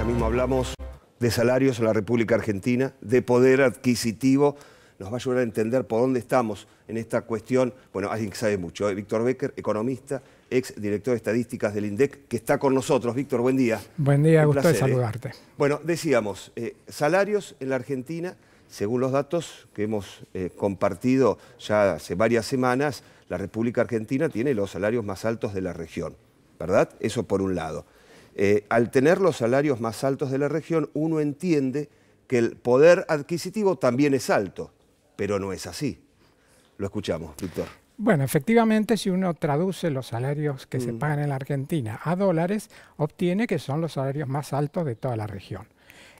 Ya mismo hablamos de salarios en la República Argentina, de poder adquisitivo. Nos va a ayudar a entender por dónde estamos en esta cuestión. Bueno, alguien que sabe mucho, Víctor Becker, economista, ex director de estadísticas del INDEC, que está con nosotros. Víctor, buen día. Buen día, Un gusto placer, de saludarte. Bueno, decíamos, salarios en la Argentina, según los datos que hemos compartido ya hace varias semanas, la República Argentina tiene los salarios más altos de la región, ¿verdad? Eso por un lado. Al tener los salarios más altos de la región, uno entiende que el poder adquisitivo también es alto, pero no es así. Lo escuchamos, Víctor. Bueno, efectivamente, si uno traduce los salarios que se pagan en la Argentina a dólares, obtiene que son los salarios más altos de toda la región.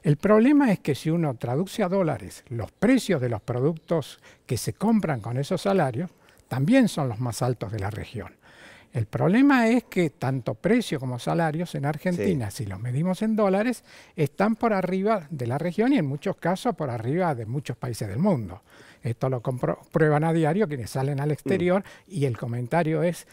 El problema es que si uno traduce a dólares los precios de los productos que se compran con esos salarios, también son los más altos de la región. El problema es que tanto precio como salarios en Argentina, si los medimos en dólares, están por arriba de la región y en muchos casos por arriba de muchos países del mundo. Esto lo comprueban a diario quienes salen al exterior y el comentario es: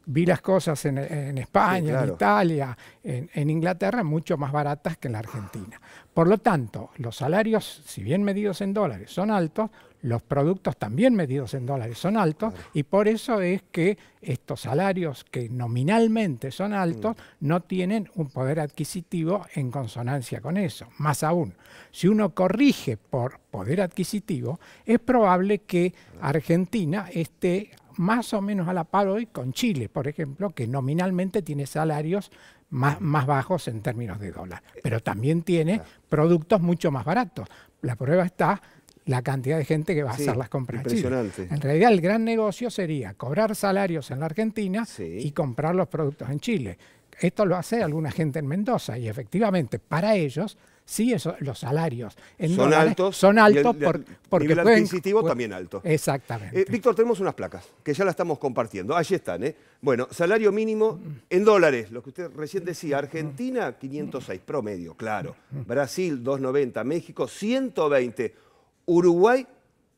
vi las cosas en España, claro, en Italia, en Inglaterra, mucho más baratas que en la Argentina. Por lo tanto, los salarios, si bien medidos en dólares, son altos, los productos también medidos en dólares son altos, claro, y por eso es que estos salarios que nominalmente son altos no tienen un poder adquisitivo en consonancia con eso. Más aún, si uno corrige por poder adquisitivo, es probable que Argentina esté más o menos a la par hoy con Chile, por ejemplo, que nominalmente tiene salarios más bajos en términos de dólar, pero también tiene productos mucho más baratos. La prueba está la cantidad de gente que va a hacer las compras en Chile. En realidad el gran negocio sería cobrar salarios en la Argentina y comprar los productos en Chile. Esto lo hace alguna gente en Mendoza y efectivamente para ellos sí, los salarios en dólares son altos porque nivel adquisitivo también alto. Exactamente. Víctor, tenemos unas placas que ya las estamos compartiendo. Allí están. Bueno, salario mínimo en dólares, lo que usted recién decía. Argentina, 506 promedio, claro. Brasil, 290. México, 120. Uruguay,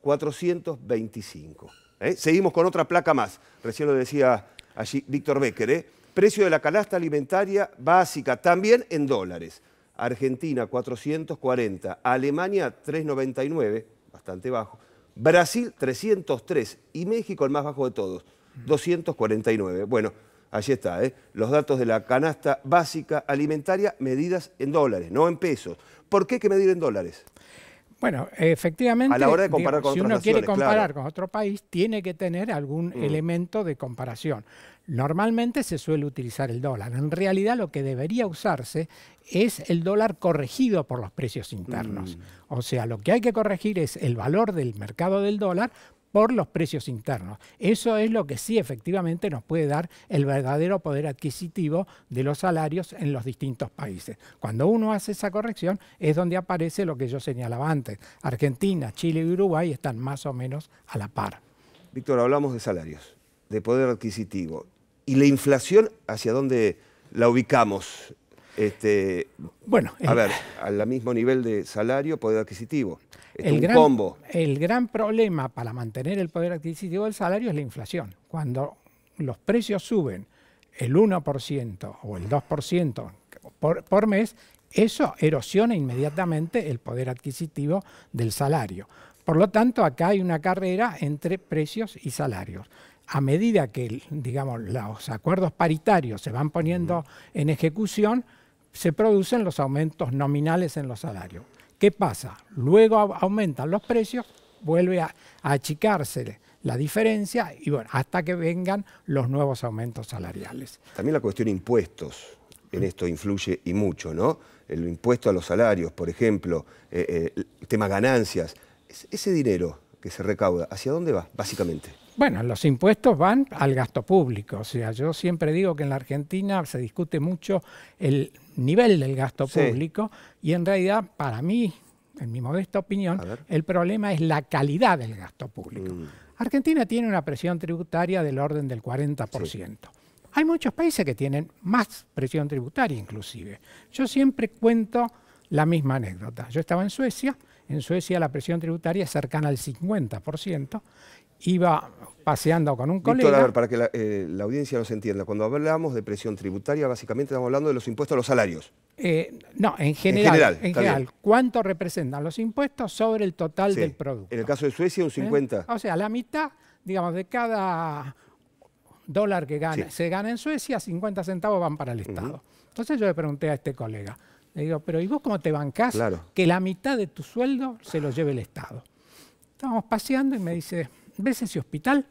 425. Seguimos con otra placa más. Recién lo decía allí Víctor Becker. Precio de la canasta alimentaria básica, también en dólares. Argentina 440, Alemania 399, bastante bajo, Brasil 303 y México el más bajo de todos, 249. Bueno, allí está, los datos de la canasta básica alimentaria medidas en dólares, no en pesos. ¿Por qué hay que medir en dólares? Bueno, efectivamente, a la hora de comparar con si otras uno quiere comparar claro, con otro país, tiene que tener algún elemento de comparación. Normalmente se suele utilizar el dólar. En realidad lo que debería usarse es el dólar corregido por los precios internos. O sea, lo que hay que corregir es el valor del mercado del dólar por los precios internos. Eso es lo que sí efectivamente nos puede dar el verdadero poder adquisitivo de los salarios en los distintos países. Cuando uno hace esa corrección es donde aparece lo que yo señalaba antes. Argentina, Chile y Uruguay están más o menos a la par. Víctor, hablamos de salarios, de poder adquisitivo. ¿Y la inflación hacia dónde la ubicamos? Bueno, a ver, al mismo nivel de salario, poder adquisitivo. El gran problema para mantener el poder adquisitivo del salario es la inflación. Cuando los precios suben el 1% o el 2% por mes, eso erosiona inmediatamente el poder adquisitivo del salario. Por lo tanto, acá hay una carrera entre precios y salarios. A medida que, digamos, los acuerdos paritarios se van poniendo en ejecución, se producen los aumentos nominales en los salarios. ¿Qué pasa? Luego aumentan los precios, vuelve a achicarse la diferencia y bueno, hasta que vengan los nuevos aumentos salariales. También la cuestión de impuestos en esto influye y mucho, ¿no? El impuesto a los salarios, por ejemplo, el tema ganancias. Ese dinero que se recauda, ¿hacia dónde va, básicamente? Bueno, los impuestos van al gasto público. O sea, yo siempre digo que en la Argentina se discute mucho el nivel del gasto público y en realidad, para mí, en mi modesta opinión, el problema es la calidad del gasto público. Argentina tiene una presión tributaria del orden del 40%. Hay muchos países que tienen más presión tributaria inclusive. Yo siempre cuento la misma anécdota. Yo estaba en Suecia la presión tributaria es cercana al 50%, iba paseando con un colega. Víctor, a ver, para que la audiencia nos entienda, cuando hablamos de presión tributaria, básicamente estamos hablando de los impuestos a los salarios. No, en general, bien. ¿Cuánto representan los impuestos sobre el total del producto? En el caso de Suecia, un 50. O sea, la mitad, digamos, de cada dólar que se gana en Suecia, 50 centavos van para el Estado. Entonces yo le pregunté a este colega, le digo, pero ¿y vos cómo te bancás que la mitad de tu sueldo se lo lleve el Estado? Estábamos paseando y me dice, ¿ves ese hospital?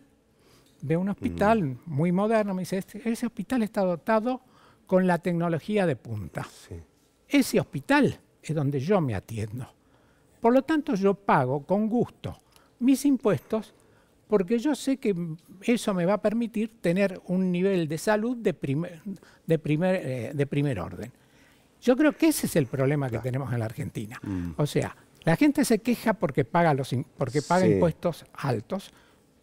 Veo un hospital muy moderno, me dice, ese hospital está dotado con la tecnología de punta. Sí. Ese hospital es donde yo me atiendo. Por lo tanto, yo pago con gusto mis impuestos porque yo sé que eso me va a permitir tener un nivel de salud de primer orden. Yo creo que ese es el problema que tenemos en la Argentina. O sea, la gente se queja porque paga impuestos altos.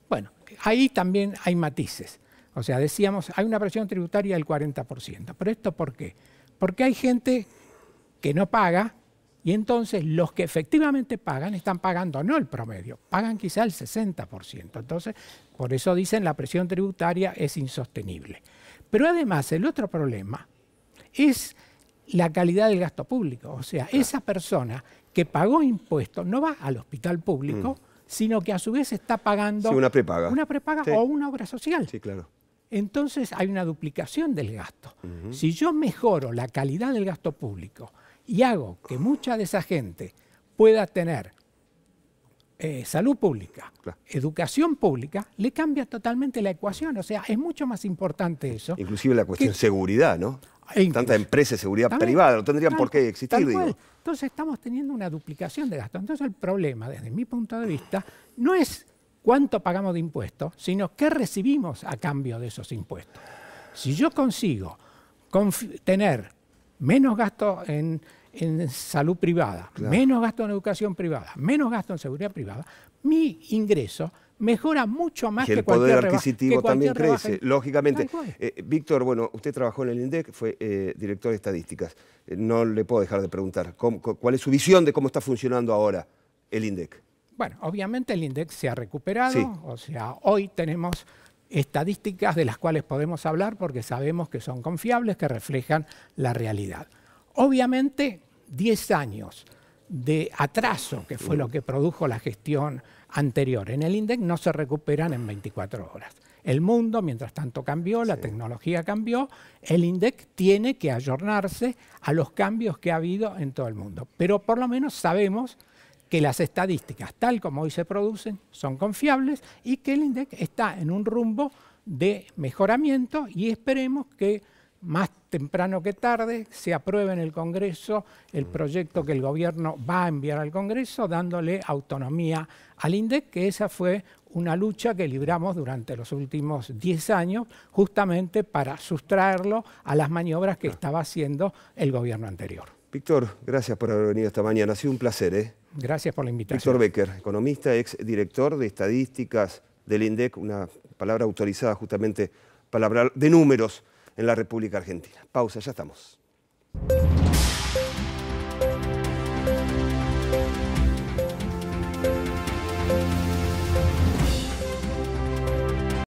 Bueno, ahí también hay matices. O sea, decíamos, hay una presión tributaria del 40%. ¿Pero esto por qué? Porque hay gente que no paga y entonces los que efectivamente pagan están pagando no el promedio, pagan quizá el 60%. Entonces, por eso dicen la presión tributaria es insostenible. Pero además, el otro problema es la calidad del gasto público. O sea, esa persona que pagó impuestos no va al hospital público, sino que a su vez está pagando una prepaga o una obra social. Sí, claro. Entonces hay una duplicación del gasto. Si yo mejoro la calidad del gasto público y hago que mucha de esa gente pueda tener salud pública, educación pública, le cambia totalmente la ecuación. O sea, es mucho más importante eso. Inclusive la cuestión de seguridad, ¿no? Tanta empresa de seguridad privada, no tendrían por qué existir, digo. Entonces estamos teniendo una duplicación de gasto. Entonces el problema, desde mi punto de vista, no es cuánto pagamos de impuestos, sino qué recibimos a cambio de esos impuestos. Si yo consigo tener menos gasto en salud privada, menos gasto en educación privada, menos gasto en seguridad privada, mi ingreso mejora mucho más que cualquier rebaja. El poder adquisitivo también crece, lógicamente. Víctor, bueno, usted trabajó en el INDEC, fue director de estadísticas. No le puedo dejar de preguntar, ¿cuál es su visión de cómo está funcionando ahora el INDEC? Bueno, obviamente el INDEC se ha recuperado, o sea, hoy tenemos estadísticas de las cuales podemos hablar porque sabemos que son confiables, que reflejan la realidad. Obviamente, 10 años de atraso, que fue lo que produjo la gestión anterior en el INDEC, no se recuperan en 24 horas. El mundo, mientras tanto, cambió, la tecnología cambió, el INDEC tiene que ayornarse a los cambios que ha habido en todo el mundo. Pero por lo menos sabemos que las estadísticas, tal como hoy se producen, son confiables y que el INDEC está en un rumbo de mejoramiento y esperemos que más temprano que tarde se apruebe en el Congreso el proyecto que el gobierno va a enviar al Congreso dándole autonomía al INDEC, que esa fue una lucha que libramos durante los últimos 10 años justamente para sustraerlo a las maniobras que estaba haciendo el gobierno anterior. Víctor, gracias por haber venido esta mañana. Ha sido un placer. Gracias por la invitación. Víctor Becker, economista, ex director de estadísticas del INDEC, una palabra autorizada justamente para hablar de números en la República Argentina. Pausa, ya estamos.